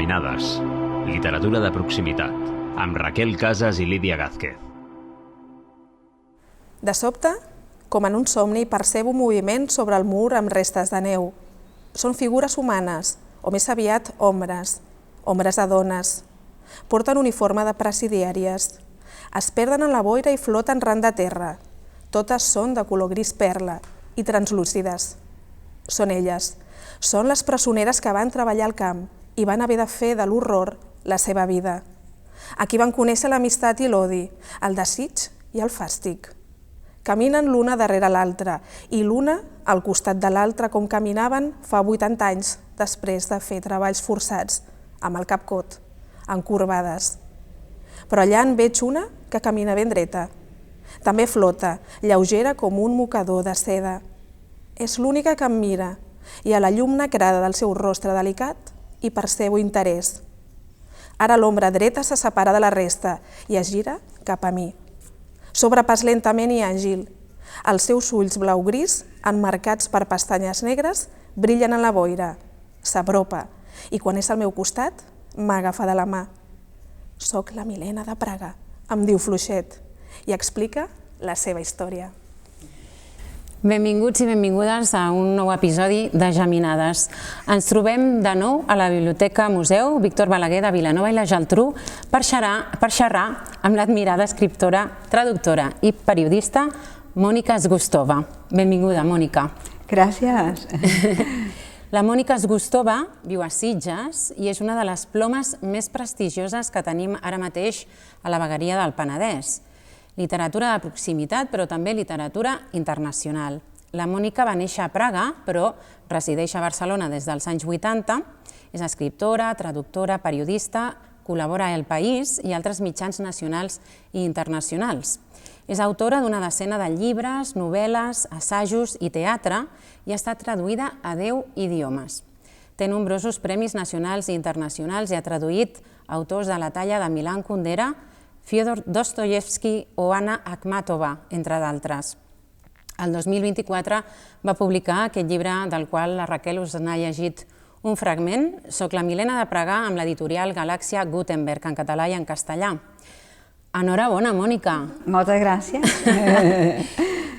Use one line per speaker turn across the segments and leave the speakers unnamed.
Geminades, literatura de proximitat, amb Raquel Casas i Lídia Gázquez.
De sobte, com en un somni, percebo un moviment sobre el mur amb restes de neu. Són figures humanes, o més aviat ombres de dones. Porten uniforme de presidiàries. Es perden en la boira i floten ran de terra. Totes són de color gris perla i translúcides. Són elles. Són les presoneres que van treballar al camp i van haver de fer de l'horror la seva vida. Aquí van conèixer l'amistat i l'odi, el desig i el fàstic. Caminen l'una darrere l'altra i l'una al costat de l'altra com caminaven fa 80 anys després de fer treballs forçats, amb el cap cot, encorbades. Però allà en veig una que camina ben dreta. També flota, lleugera com un mocador de seda. És l'única que em mira i a la llum necrada del seu rostre delicat hi percebo interès. Ara l'ombra dreta se separa de la resta i es gira cap a mi. S'obre pas lentament i àgil. Els seus ulls blau-gris, emmarcats per pestanyes negres, brillen en la boira. S'apropa i quan és al meu costat m'agafa de la mà. Soc la Milena de Praga, em diu fluixet, i explica la seva història.
Benvinguts i benvingudes a un nou episodi de Geminades. Ens trobem de nou a la Biblioteca Museu Víctor Balaguer de Vilanova i la Geltrú per xerrar amb l'admirada escriptora, traductora i periodista Mònica Zgustova. Benvinguda, Mònica.
Gràcies.
La Mònica Zgustova viu a Sitges i és una de les plomes més prestigioses que tenim ara mateix a la vegueria del Penedès. Literatura de proximitat, però també literatura internacional. La Mònica va néixer a Praga, però resideix a Barcelona des dels anys 80. És escriptora, traductora, periodista, col·labora a El País i altres mitjans nacionals i internacionals. És autora d'una decena de llibres, novel·les, assajos i teatre i ha estat traduïda a 10 idiomes. Té nombrosos premis nacionals i internacionals i ha traduït autors de la talla de Milan Kundera, Fyodor Dostoyevsky o Anna Akhmatova, entre d'altres. El 2024 va publicar aquest llibre del qual la Raquel us n'ha llegit un fragment. Soc la Milena de Praga amb l'editorial Galàxia Gutenberg, en català i en castellà. Enhorabona, Mònica.
Moltes gràcies.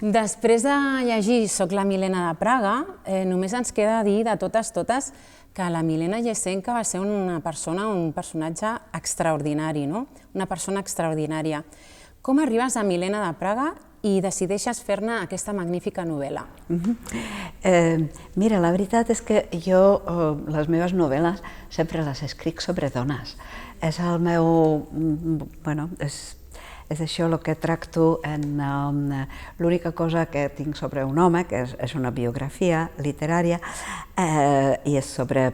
Després de llegir Soc la Milena de Praga, només ens queda dir de totes que la Milena Jessenka va ser un personatge extraordinari, no? Una persona extraordinària. Com arribes a Milena de Praga i decideixes fer-ne aquesta magnífica novel·la?
Mira, la veritat és que jo les meves novel·les sempre les escric sobre dones. És el meu... Bueno, és això el que tracto en... L'única cosa que tinc sobre un home, que és una biografia literària, i és sobre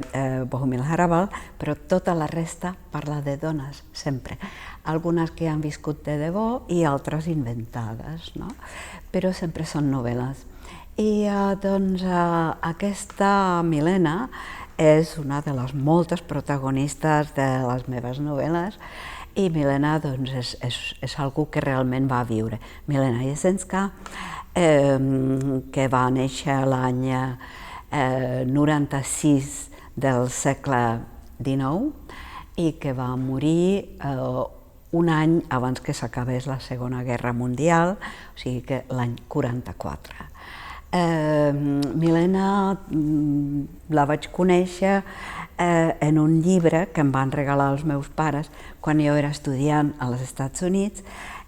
Bohumil Hrabal, però tota la resta parla de dones, sempre. Algunes que han viscut de debò i altres inventades, no? Però sempre són novel·les. I doncs aquesta Milena és una de les moltes protagonistes de les meves novel·les i Milena és algú que realment va viure. Milena Jessenka, que va néixer l'any 96 del segle XIX i que va morir un any abans que s'acabés la Segona Guerra Mundial, o sigui que l'any 44. Milena la vaig conèixer en un llibre que em van regalar els meus pares quan jo era estudiant als Estats Units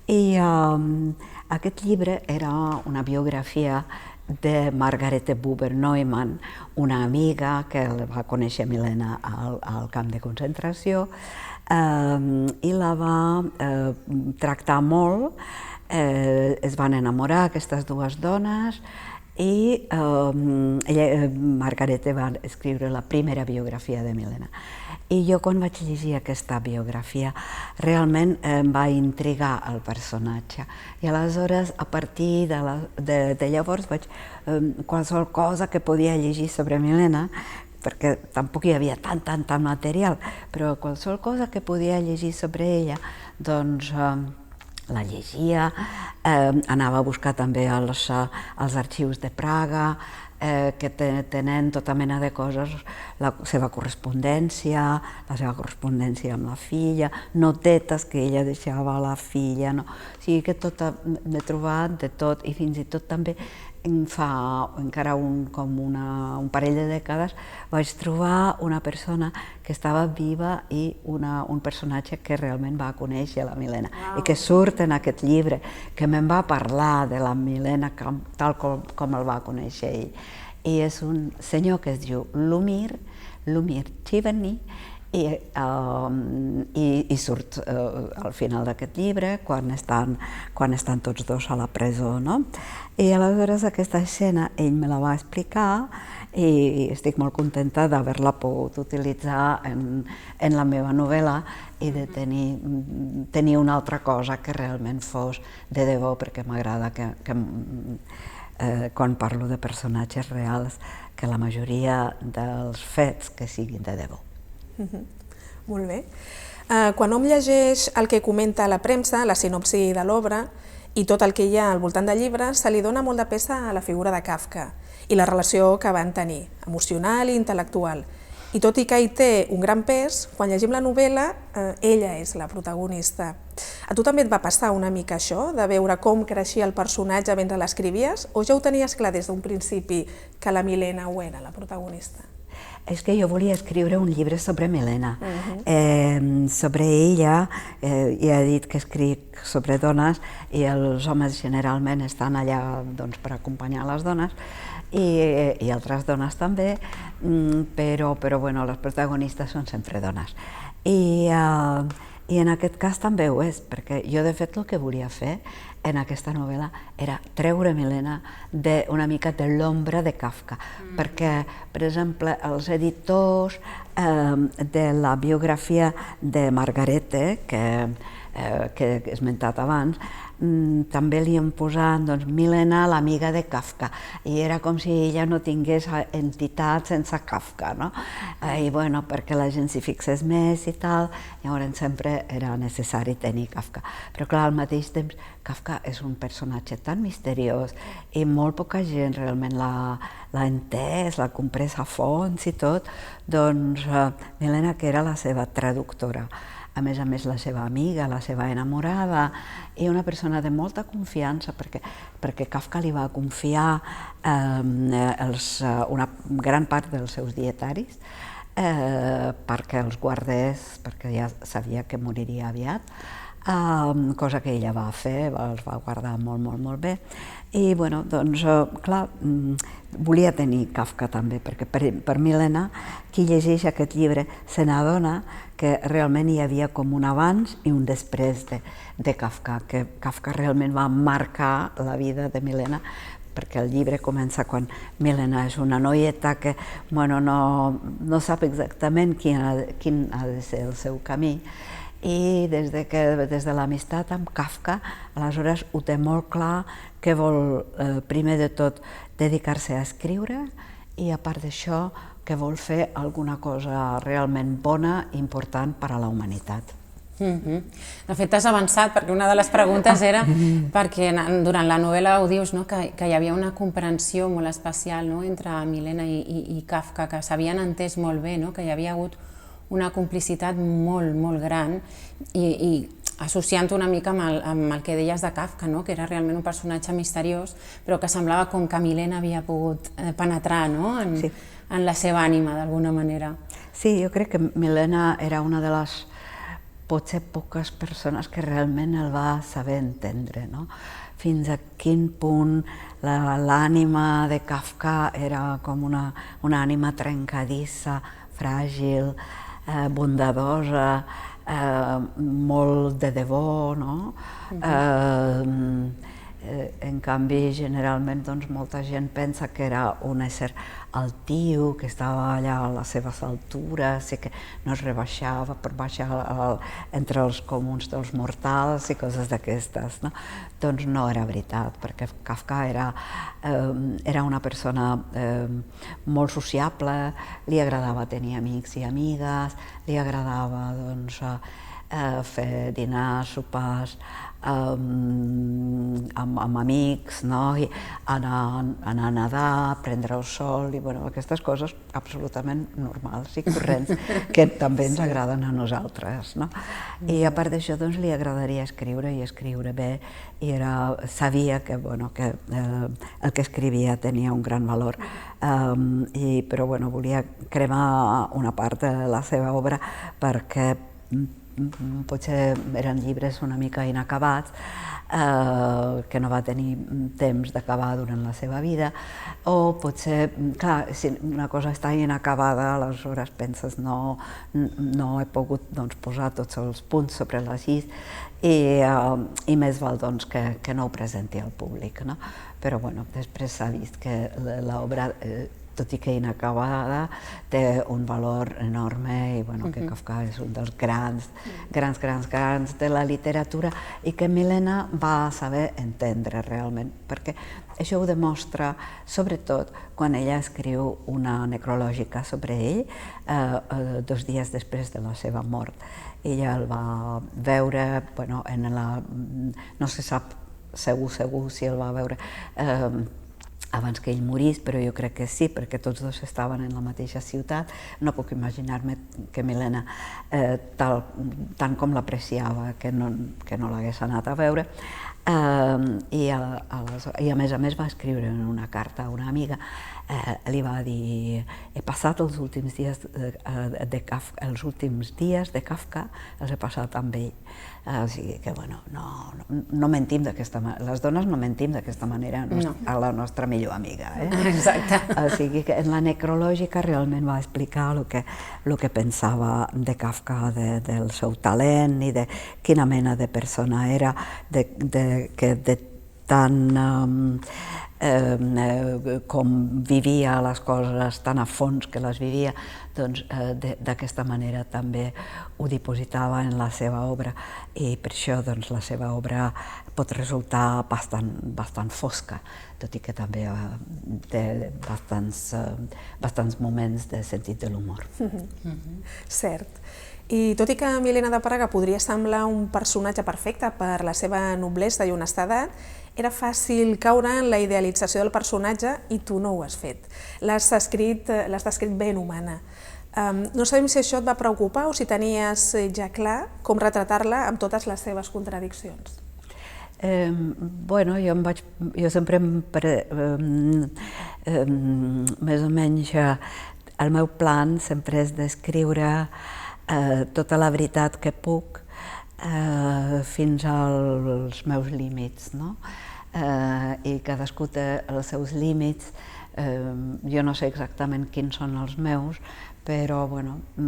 i aquest llibre era una biografia de Margarete Buber-Neumann, una amiga que va conèixer Milena al camp de concentració i la va tractar molt, es van enamorar aquestes dues dones i Margarete va escriure la primera biografia de Milena. I jo quan vaig llegir aquesta biografia realment em va intrigar el personatge i aleshores a partir de llavors qualsevol cosa que podia llegir sobre Milena, perquè tampoc hi havia tant material, però qualsevol cosa que podia llegir sobre ella doncs la llegia, anava a buscar també els arxius de Praga, que tenen tota mena de coses, la seva correspondència amb la filla, notetes que ella deixava a la filla, no? O sigui que m'he trobat de tot, i fins i tot també fa encara un parell de dècades vaig trobar una persona que estava viva i un personatge que realment va conèixer la Milena i que surt en aquest llibre, que me'n va parlar de la Milena tal com el va conèixer ell. I és un senyor que es diu Lumir Chiveny, i surt al final d'aquest llibre quan estan tots dos a la presó, no? I aleshores aquesta escena ell me la va explicar i estic molt contenta d'haver-la pogut utilitzar en la meva novel·la i de tenir una altra cosa que realment fos de debò, perquè m'agrada que quan parlo de personatges reals que la majoria dels fets que siguin de debò.
Molt bé. Quan hom llegeix el que comenta la premsa, la sinopsi de l'obra, i tot el que hi ha al voltant del llibre, se li dona molt de pesa a la figura de Kafka i la relació que van tenir, emocional i intel·lectual. I tot i que hi té un gran pes, quan llegim la novel·la, ella és la protagonista. A tu també et va passar una mica això, de veure com creixia el personatge mentre l'escrivies, o ja ho tenies clar des d'un principi que la Milena ho era, la protagonista?
És que jo volia escriure un llibre sobre Milena, sobre ella. Ja he dit que escric sobre dones i els homes generalment estan allà per acompanyar les dones i altres dones també, però les protagonistes són sempre dones. I en aquest cas també ho és, perquè jo de fet el que volia fer en aquesta novel·la era treure Milena una mica de l'ombra de Kafka, perquè, per exemple, els editors de la biografia de Margarete, que he esmentat abans, també li han posat Milena, l'amiga de Kafka, i era com si ella no tingués entitat sense Kafka, no? I bueno, perquè la gent s'hi fixés més i tal, llavors sempre era necessari tenir Kafka. Però clar, al mateix temps, Kafka és un personatge tan misteriós i molt poca gent realment l'ha entès, l'ha comprès a fons i tot, doncs Milena, que era la seva traductora, a més la seva amiga, la seva enamorada, i una persona de molta confiança, perquè Kafka li va confiar una gran part dels seus dietaris perquè els guardés, perquè ja sabia que moriria aviat, cosa que ella va fer, els va guardar molt bé. I bueno, doncs clar, volia tenir Kafka també, perquè per Milena, qui llegeix aquest llibre se n'adona que realment hi havia com un abans i un després de Kafka, que Kafka realment va marcar la vida de Milena, perquè el llibre comença quan Milena és una noieta que no sap exactament quin ha de ser el seu camí, i des de l'amistat amb Kafka, aleshores ho té molt clar que vol, primer de tot, dedicar-se a escriure i, a part d'això, que vol fer alguna cosa realment bona i important per a la humanitat.
De fet, t'has avançat, perquè una de les preguntes era perquè durant la novel·la ho dius, que hi havia una comprensió molt especial entre Milena i Kafka, que s'havien entès molt bé, que hi havia hagut una complicitat molt gran, i associant-ho una mica amb el que deies de Kafka, que era realment un personatge misteriós, però que semblava com que Milena havia pogut penetrar en la seva ànima, d'alguna manera.
Sí, jo crec que Milena era una de les potser poques persones que realment el va saber entendre, fins a quin punt l'ànima de Kafka era com una ànima trencadissa, fràgil, bondadosa, molt de debò, no? En canvi, generalment, molta gent pensa que era un ésser altiu, que estava allà a les seves altures i que no es rebaixava per baixar entre els comuns dels mortals i coses d'aquestes. Doncs no era veritat, perquè Kafka era una persona molt sociable, li agradava tenir amics i amigues, li agradava fer dinars, sopars, amb amics, i anar a nedar, prendre el sol, i aquestes coses absolutament normals i corrents, que també ens agraden a nosaltres. I a part d'això li agradaria escriure, i escriure bé, i sabia que el que escrivia tenia un gran valor, però volia cremar una part de la seva obra perquè potser eren llibres una mica inacabats, que no va tenir temps d'acabar durant la seva vida, o potser, clar, si una cosa està inacabada, aleshores penses no he pogut posar tots els punts sobre les is, i més val que no ho presenti al públic. Però després s'ha vist que l'obra, tot i que inacabada, té un valor enorme, i que Kafka és un dels grans de la literatura, i que Milena va saber entendre realment, perquè això ho demostra sobretot quan ella escriu una necrològica sobre ell 2 dies després de la seva mort. Ella el va veure, no se sap segur si el va veure abans que ell morís, però jo crec que sí, perquè tots dos estaven en la mateixa ciutat. No puc imaginar-me que Milena, tant com l'apreciava, que no l'hagués anat a veure. I a més va escriure en una carta a una amiga, li va dir: he passat els últims dies de Kafka, els he passat amb ell. O sigui que, no mentim d'aquesta manera, les dones no mentim d'aquesta manera a la nostra millor amiga.
Exacte.
O sigui que en la necrològica realment va explicar el que pensava de Kafka, del seu talent i de quina mena de persona era, de tant com vivia les coses, tan a fons que les vivia, doncs d'aquesta manera també ho dipositava en la seva obra, i per això la seva obra pot resultar bastant fosca, tot i que també té bastants moments de sentit de l'humor.
Cert. I tot i que Milena de Praga podria semblar un personatge perfecte per la seva noblesa i honestedat, era fàcil caure en la idealització del personatge, i tu no ho has fet. L'has descrit ben humana. No sabem si això et va preocupar o si tenies ja clar com retratar-la amb totes les seves contradiccions.
Jo sempre, més o menys, el meu plan sempre és descriure tota la veritat que puc fins als meus límits, i cadascú té els seus límits. Jo no sé exactament quins són els meus, però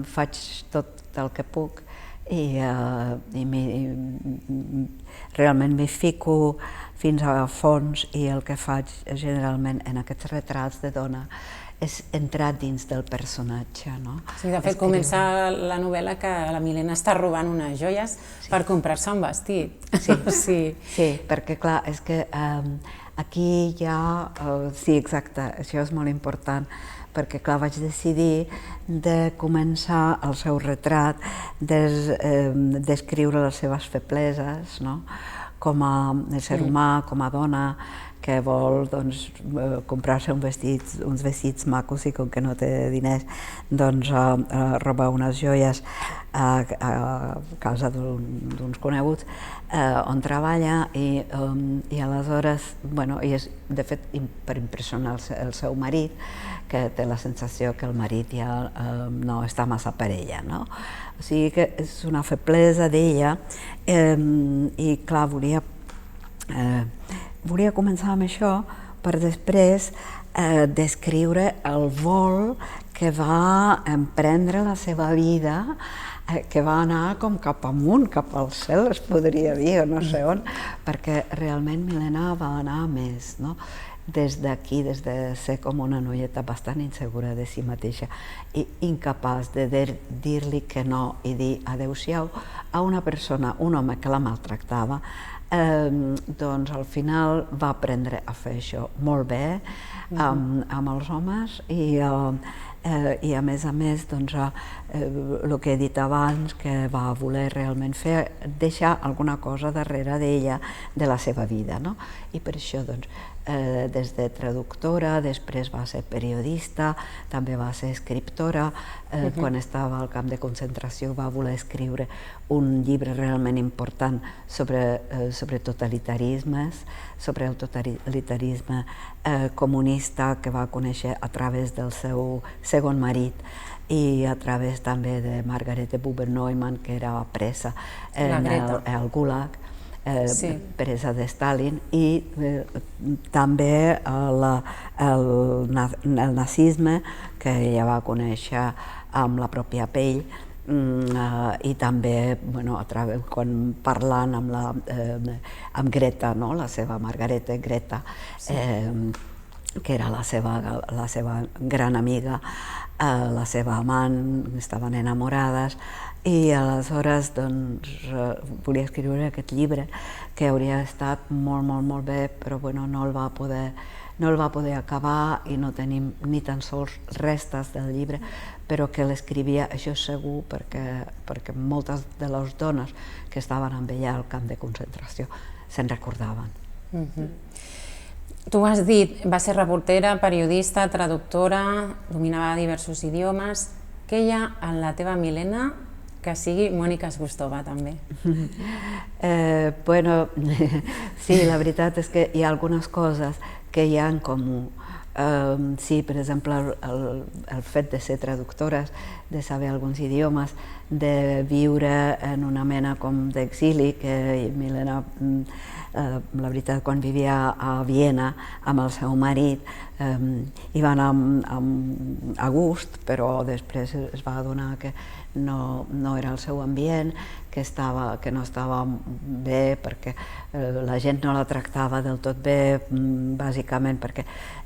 faig tot el que puc i realment m'hi fico fins a fons, i el que faig generalment en aquests retrats de dona és entrar dins del personatge.
Sí, de fet, comença la novel·la que la Milena està robant unes joies per comprar-se un vestit.
Sí, perquè clar, és que aquí hi ha... Sí, exacte, això és molt important, perquè clar, vaig decidir de començar el seu retrat, descriure les seves febleses, com a ésser humà, com a dona, que vol comprar-se uns vestits macos, i com que no té diners, doncs roba unes joies a casa d'uns coneguts on treballa, i aleshores, de fet, per impressionar el seu marit, que té la sensació que el marit ja no està massa per ella. O sigui que és una feblesa d'ella, i clar, volia començar amb això per després descriure el vol que va emprendre la seva vida, que va anar com cap amunt, cap al cel, es podria dir, o no sé on, perquè realment Milena va anar a més, des d'aquí, des de ser com una noieta bastant insegura de si mateixa i incapaç de dir-li que no i dir adéu-siau a una persona, un home que la maltractava, doncs al final va aprendre a fer això molt bé amb els homes, i a més el que he dit abans, que va voler realment fer, deixar alguna cosa darrere d'ella, de la seva vida, no? I per això, doncs, des de traductora, després va ser periodista, també va ser escriptora. Quan estava al camp de concentració va voler escriure un llibre realment important sobre totalitarismes, sobre el totalitarisme comunista que va conèixer a través del seu segon marit i a través també de Margarete Buber-Neumann, que era presa al Gulag, presa de Stalin, i també el nazisme, que ella va conèixer amb la pròpia pell, i també parlant amb Greta, la seva Margarete Greta, que era la seva gran amiga, la seva amant, estaven enamorades, i aleshores volia escriure aquest llibre que hauria estat molt bé, però no el va poder acabar i no tenim ni tan sols restes del llibre, però que l'escrivia, això és segur, perquè moltes de les dones que estaven amb ella al camp de concentració se'n recordaven.
Tu has dit, va ser reportera, periodista, traductora, dominava diversos idiomes. Què hi ha en la teva Milena que sigui Mònica Sgustova, també?
Sí, la veritat és que hi ha algunes coses que hi ha en comú. Sí, per exemple, el fet de ser traductores, de saber alguns idiomes, de viure en una mena com d'exili, que Milena, la veritat, quan vivia a Viena amb el seu marit, hi va anar a gust, però després es va adonar que no era el seu ambient, que no estava bé, perquè la gent no la tractava del tot bé, bàsicament perquè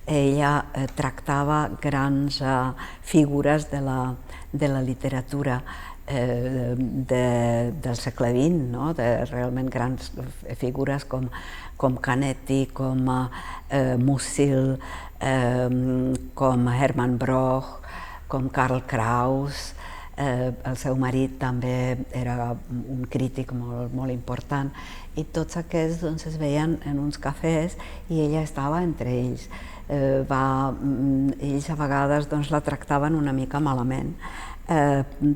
ella tractava grans figures de la literatura del segle XX, de realment grans figures com Canetti, com Musil, com Hermann Broch, com Karl Kraus. El seu marit també era un crític molt important, i tots aquests es veien en uns cafès i ella estava entre ells. Ells a vegades la tractaven una mica malament,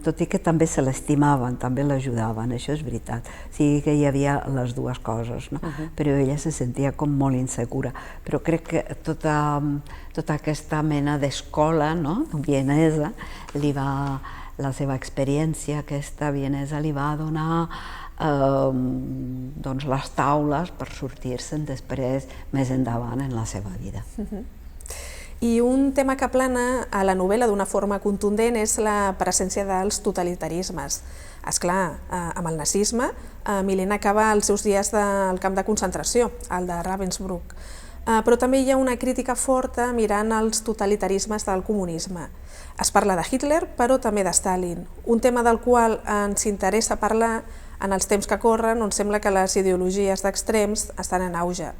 tot i que també se l'estimaven, també l'ajudaven, això és veritat. O sigui que hi havia les dues coses, però ella se sentia com molt insegura. Però crec que tota aquesta mena d'escola vienesa, la seva experiència aquesta vienesa li va donar les taules per sortir-se'n després, més endavant, en la seva vida.
I un tema que plana a la novel·la d'una forma contundent és la presència dels totalitarismes. Esclar, amb el nazisme, Milena acaba els seus dies al camp de concentració, el de Ravensbrück. Però també hi ha una crítica forta mirant els totalitarismes del comunisme. Es parla de Hitler, però també de Stalin, un tema del qual ens interessa parlar en els temps que corren, on sembla que les ideologies d'extrems estan en auge.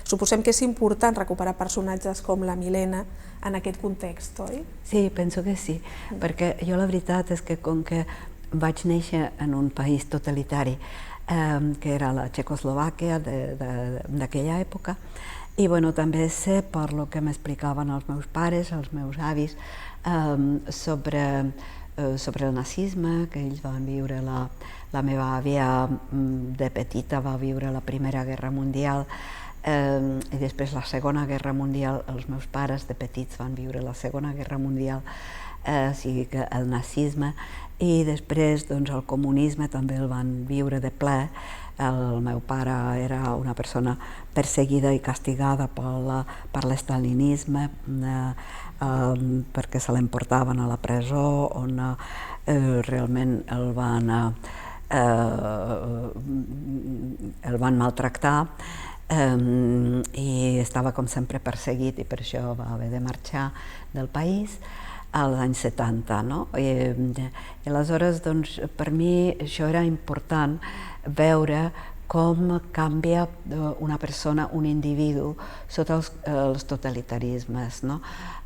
Suposem que és important recuperar personatges com la Milena en aquest context, oi?
Sí, penso que sí, perquè jo la veritat és que com que vaig néixer en un país totalitari, que era la Txecoslovàquia d'aquella època, i també sé per lo que m'explicaven els meus pares, els meus avis, sobre el nazisme, que ells van viure, la meva àvia de petita va viure la Primera Guerra Mundial, i després la Segona Guerra Mundial. Els meus pares de petits van viure la Segona Guerra Mundial, o sigui que el nazisme, i després el comunisme també el van viure de ple. El meu pare era una persona perseguida i castigada per l'estalinisme, perquè se l'emportaven a la presó, on realment el van maltractar, i estava com sempre perseguit, i per això va haver de marxar del país als anys 70. I aleshores, per mi, això era important, veure com canvia una persona, un individu, sota els totalitarismes.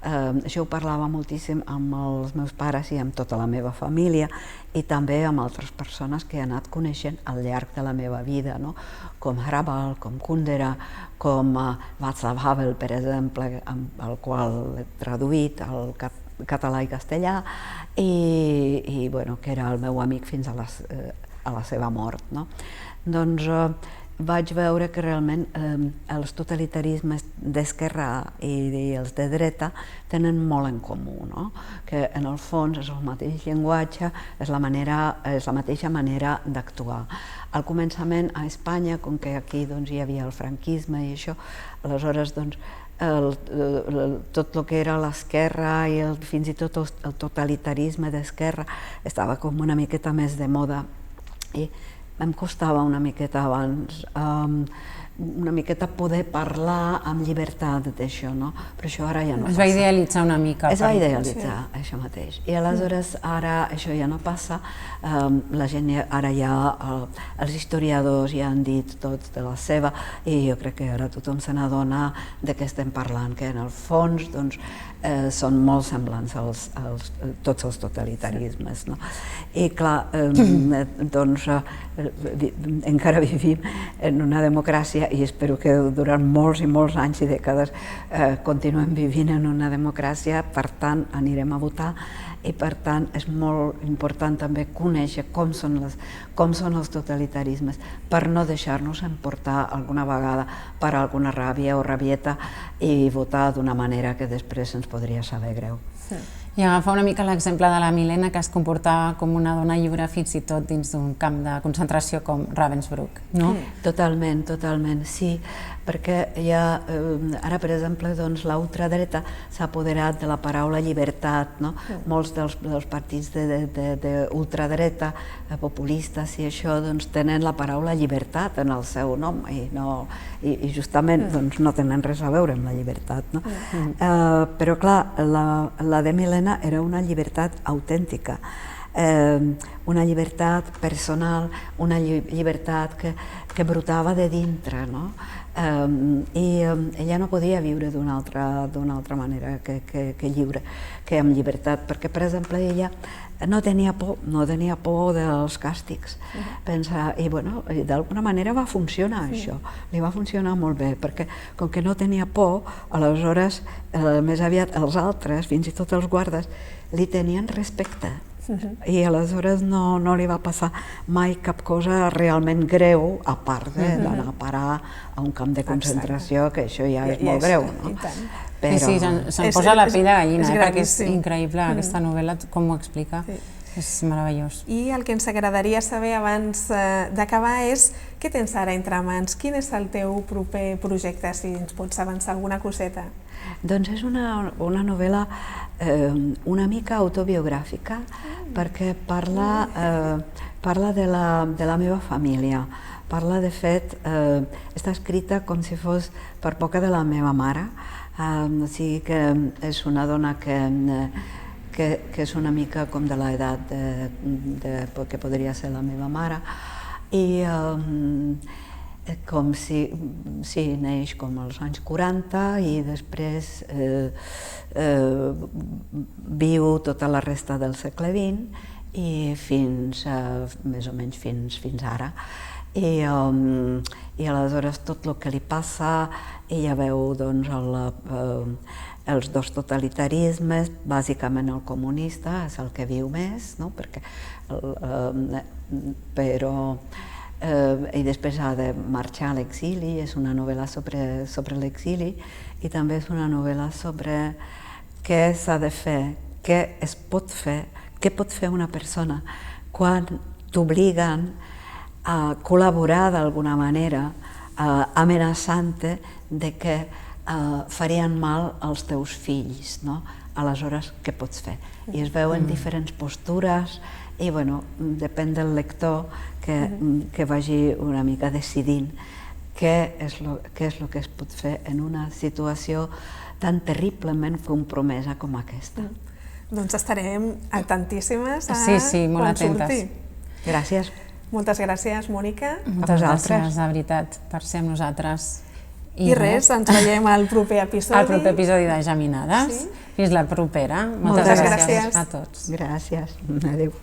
Això ho parlava moltíssim amb els meus pares i amb tota la meva família i també amb altres persones que he anat coneixent al llarg de la meva vida, com Hrabal, com Kundera, com Václav Havel, per exemple, el qual he traduït al català i castellà, i que era el meu amic fins a la seva mort. Doncs vaig veure que realment els totalitarismes d'esquerra i els de dreta tenen molt en comú, que en el fons és el mateix llenguatge, és la mateixa manera d'actuar. Al començament a Espanya, com que aquí hi havia el franquisme i això, aleshores tot el que era l'esquerra i fins i tot el totalitarisme d'esquerra estava com una miqueta més de moda i em costava una miqueta abans poder parlar amb llibertat d'això, però això ara ja no passa.
Es va idealitzar una mica.
Es va idealitzar, això mateix. I aleshores ara això ja no passa, la gent ara ja, els historiadors ja han dit tots de la seva i jo crec que ara tothom se n'adona de què estem parlant, que en el fons són molt semblants tots els totalitarismes. I clar, doncs encara vivim en una democràcia i espero que durant molts i molts anys i dècades continuem vivint en una democràcia, per tant anirem a votar i per tant és molt important també conèixer com són els totalitarismes per no deixar-nos emportar alguna vegada per alguna ràbia o rabieta i votar d'una manera que després ens podria saber greu.
I agafar una mica l'exemple de la Milena, que es comportava com una dona lliure fins i tot dins d'un camp de concentració com Ravensbrück, no?
Totalment, totalment, sí, perquè ara, per exemple, la ultradreta s'ha apoderat de la paraula llibertat, molts dels partits d'ultradreta, populistes i això, tenen la paraula llibertat en el seu nom i justament no tenen res a veure amb la llibertat. Però clar, la de Milena era una llibertat autèntica, una llibertat personal, una llibertat que brotava de dintre, i ella no podia viure d'una altra manera que lliure, que amb llibertat, perquè, per exemple, ella no tenia por dels càstigs, i d'alguna manera va funcionar això, li va funcionar molt bé, perquè com que no tenia por, aleshores més aviat els altres, fins i tot els guardes, li tenien respecte. I aleshores no li va passar mai cap cosa realment greu, a part d'anar a parar a un camp de concentració, que això ja és molt greu.
Sí, se'm posa la pell de gallina, perquè és increïble aquesta novel·la, com ho explica. És meravellós.
I el que ens agradaria saber abans d'acabar és què tens ara entre mans? Quin és el teu proper projecte, si ens pots avançar alguna coseta?
Doncs és una novel·la una mica autobiogràfica, perquè parla de la meva família. Parla, de fet, està escrita com si fos per boca de la meva mare, o sigui que és una dona que és una mica com de l'edat que podria ser la meva mare, i com si neix com als anys 40 i després viu tota la resta del segle XX i més o menys fins ara. I aleshores tot el que li passa, ella veu els dos totalitarismes, bàsicament el comunista és el que viu més, i després ha de marxar a l'exili, és una novel·la sobre l'exili i també és una novel·la sobre què s'ha de fer, què es pot fer, què pot fer una persona quan t'obliguen a col·laborar d'alguna manera, amenaçant-te de que farien mal als teus fills. Aleshores, què pots fer? I es veuen diferents postures i depèn del lector que vagi una mica decidint què és el que es pot fer en una situació tan terriblement compromesa com aquesta.
Doncs estarem atentíssimes a
molt
quan surti.
atentes.
Gràcies.
Moltes gràcies, Mònica.
Moltes gràcies, de veritat, per ser amb nosaltres.
I res, ens veiem al proper episodi.
Al proper episodi de Geminades. Fins la propera. Moltes gràcies a tots.
Gràcies. Adéu.